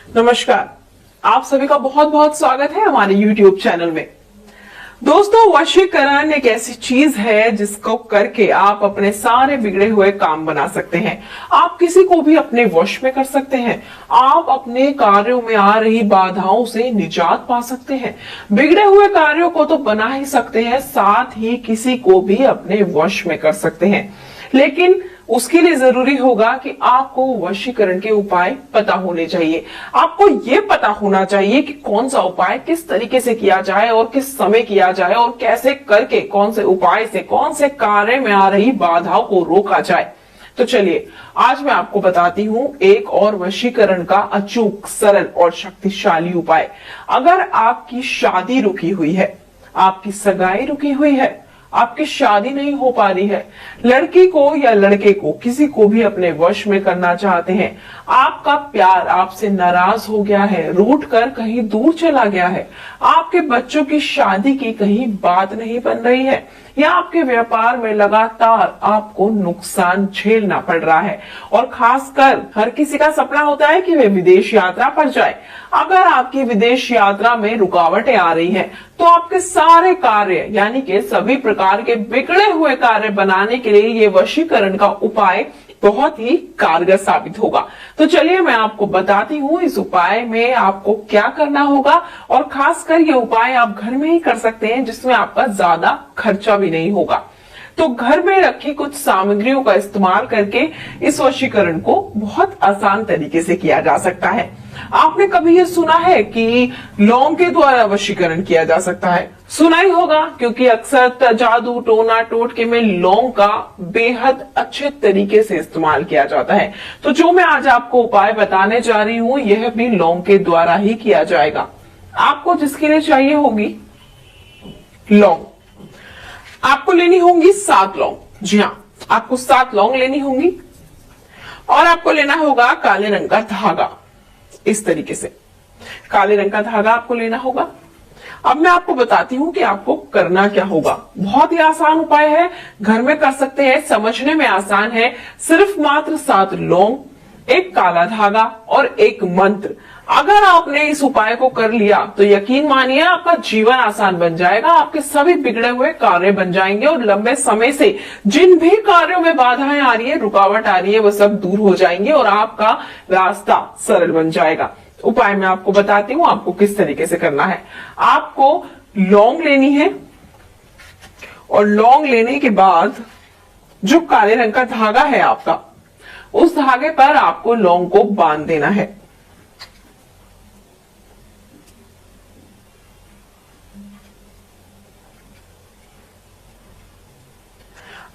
नमस्कार, आप सभी का बहुत बहुत स्वागत है हमारे YouTube चैनल में। दोस्तों, वशीकरण एक ऐसी चीज है जिसको करके आप अपने सारे बिगड़े हुए काम बना सकते हैं। आप किसी को भी अपने वश में कर सकते हैं। आप अपने कार्यों में आ रही बाधाओं से निजात पा सकते हैं। बिगड़े हुए कार्यों को तो बना ही सकते हैं, साथ ही किसी को भी अपने वश में कर सकते हैं। लेकिन उसके लिए जरूरी होगा कि आपको वशीकरण के उपाय पता होने चाहिए। आपको ये पता होना चाहिए कि कौन सा उपाय किस तरीके से किया जाए और किस समय किया जाए और कैसे करके कौन से उपाय से कौन से कार्य में आ रही बाधाओं को रोका जाए। तो चलिए, आज मैं आपको बताती हूँ एक और वशीकरण का अचूक, सरल और शक्तिशाली उपाय। अगर आपकी शादी रुकी हुई है, आपकी सगाई रुकी हुई है, आपकी शादी नहीं हो पा रही है, लड़की को या लड़के को किसी को भी अपने वश में करना चाहते हैं, आपका प्यार आपसे नाराज हो गया है, रूठ कर कहीं दूर चला गया है, आपके बच्चों की शादी की कहीं बात नहीं बन रही है, या आपके व्यापार में लगातार आपको नुकसान झेलना पड़ रहा है, और खासकर हर किसी का सपना होता है कि वे विदेश यात्रा पर जाए। अगर आपकी विदेश यात्रा में रुकावटें आ रही हैं, तो आपके सारे कार्य यानी कि सभी प्रकार के बिगड़े हुए कार्य बनाने के लिए ये वशीकरण का उपाय बहुत ही कारगर साबित होगा। तो चलिए, मैं आपको बताती हूँ इस उपाय में आपको क्या करना होगा, और खासकर ये उपाय आप घर में ही कर सकते हैं जिसमें आपका ज्यादा खर्चा भी नहीं होगा। तो घर में रखी कुछ सामग्रियों का इस्तेमाल करके इस वशीकरण को बहुत आसान तरीके से किया जा सकता है। आपने कभी ये सुना है कि लौंग के द्वारा वशीकरण किया जा सकता है? सुना ही होगा, क्योंकि अक्सर जादू टोना टोटके में लौंग का बेहद अच्छे तरीके से इस्तेमाल किया जाता है। तो जो मैं आज आपको उपाय बताने जा रही हूँ, यह भी लौंग के द्वारा ही किया जाएगा। आपको जिसके लिए चाहिए होगी लौंग, आपको लेनी होंगी 7 लौंग। जी हाँ, आपको 7 लौंग लेनी होंगी, और आपको लेना होगा काले रंग का धागा। इस तरीके से काले रंग का धागा आपको लेना होगा। अब मैं आपको बताती हूँ कि आपको करना क्या होगा। बहुत ही आसान उपाय है, घर में कर सकते हैं, समझने में आसान है। सिर्फ मात्र 7 लौंग, एक काला धागा और एक मंत्र। अगर आपने इस उपाय को कर लिया तो यकीन मानिए आपका जीवन आसान बन जाएगा। आपके सभी बिगड़े हुए कार्य बन जाएंगे, और लंबे समय से जिन भी कार्यों में बाधाएं आ रही है, रुकावट आ रही है, वो सब दूर हो जाएंगे और आपका रास्ता सरल बन जाएगा। उपाय मैं आपको बताती हूँ आपको किस तरीके से करना है। आपको लौंग लेनी है, और लौंग लेने के बाद जो काले रंग का धागा है आपका, उस धागे पर आपको लौंग को बांध देना है।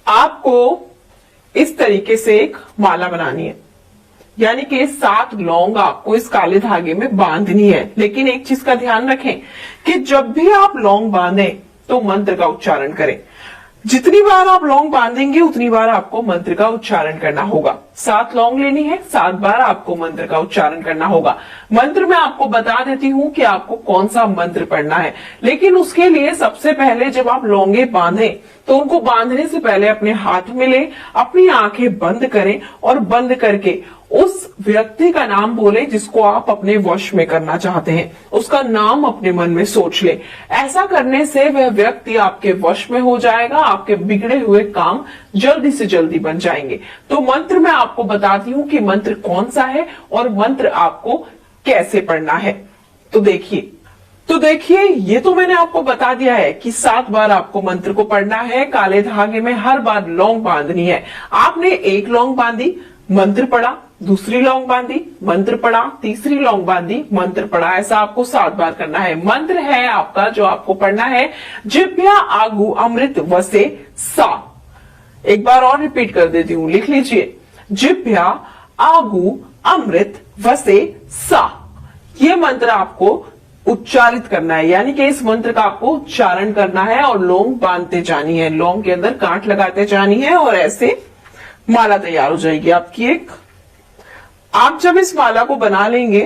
आपको इस तरीके से एक माला बनानी है, यानी कि 7 लौंग आपको इस काले धागे में बांधनी है। लेकिन एक चीज का ध्यान रखें कि जब भी आप लौंग बांधें तो मंत्र का उच्चारण करें। जितनी बार आप लौंग बांधेंगे उतनी बार आपको मंत्र का उच्चारण करना होगा। 7 लौंग लेनी है, 7 बार आपको मंत्र का उच्चारण करना होगा। मंत्र में आपको बता देती हूँ कि आपको कौन सा मंत्र पढ़ना है, लेकिन उसके लिए सबसे पहले जब आप लौंगे बांधें तो उनको बांधने से पहले अपने हाथ में लें, अपनी आंखें बंद करें, और बंद करके उस व्यक्ति का नाम बोले जिसको आप अपने वश में करना चाहते हैं। उसका नाम अपने मन में सोच ले। ऐसा करने से वह व्यक्ति आपके वश में हो जाएगा। आपके बिगड़े हुए काम जल्दी से जल्दी बन जाएंगे। तो मंत्र मैं आपको बताती हूँ कि मंत्र कौन सा है और मंत्र आपको कैसे पढ़ना है। तो देखिए, ये तो मैंने आपको बता दिया है कि 7 बार आपको मंत्र को पढ़ना है। काले धागे में हर बार लौंग बांधनी है। आपने एक लौंग बांधी, मंत्र पढ़ा, दूसरी लौंग बांधी, मंत्र पढ़ा, तीसरी लौंग बांधी, मंत्र पढ़ा। ऐसा आपको 7 बार करना है। मंत्र है आपका जो आपको पढ़ना है, जिभ्या आगू अमृत वसे सा। एक बार और रिपीट कर देती हूँ, लिख लीजिए, जिभ्या आगू अमृत वसे सा। ये मंत्र आपको उच्चारित करना है, यानी कि इस मंत्र का आपको उच्चारण करना है और लौंग बांधते जानी है, लौंग के अंदर गांठ लगाते जानी है, और ऐसे माला तैयार हो जाएगी आपकी एक। आप जब इस माला को बना लेंगे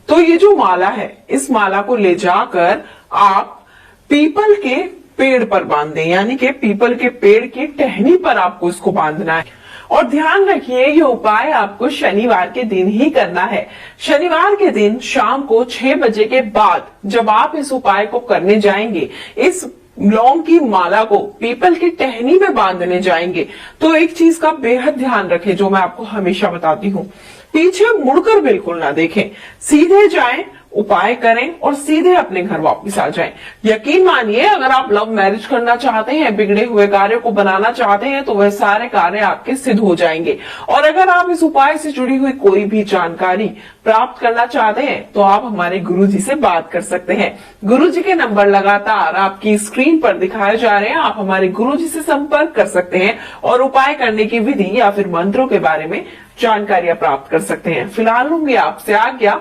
तो ये जो माला है, इस माला को ले जाकर आप पीपल के पेड़ पर बांध दें, यानी कि पीपल के पेड़ की टहनी पर आपको इसको बांधना है। और ध्यान रखिए ये उपाय आपको शनिवार के दिन ही करना है। शनिवार के दिन शाम को 6 बजे के बाद जब आप इस उपाय को करने जाएंगे, इस लौंग की माला को पीपल की टहनी में बांधने जाएंगे, तो एक चीज का बेहद ध्यान रखें जो मैं आपको हमेशा बताती हूँ, पीछे मुड़कर बिल्कुल ना देखें, सीधे जाएं, उपाय करें और सीधे अपने घर वापस आ जाएं। यकीन मानिए अगर आप लव मैरिज करना चाहते हैं, बिगड़े हुए कार्य को बनाना चाहते हैं, तो वह सारे कार्य आपके सिद्ध हो जाएंगे। और अगर आप इस उपाय से जुड़ी हुई कोई भी जानकारी प्राप्त करना चाहते हैं तो आप हमारे गुरुजी से बात कर सकते हैं। गुरुजी के नंबर लगातार आपकी स्क्रीन पर दिखाए जा रहे हैं, आप हमारे गुरुजी से संपर्क कर सकते हैं और उपाय करने की विधि या फिर मंत्रों के बारे में जानकारियां प्राप्त कर सकते हैं। फिलहाल लूंगी आपसे आज्ञा।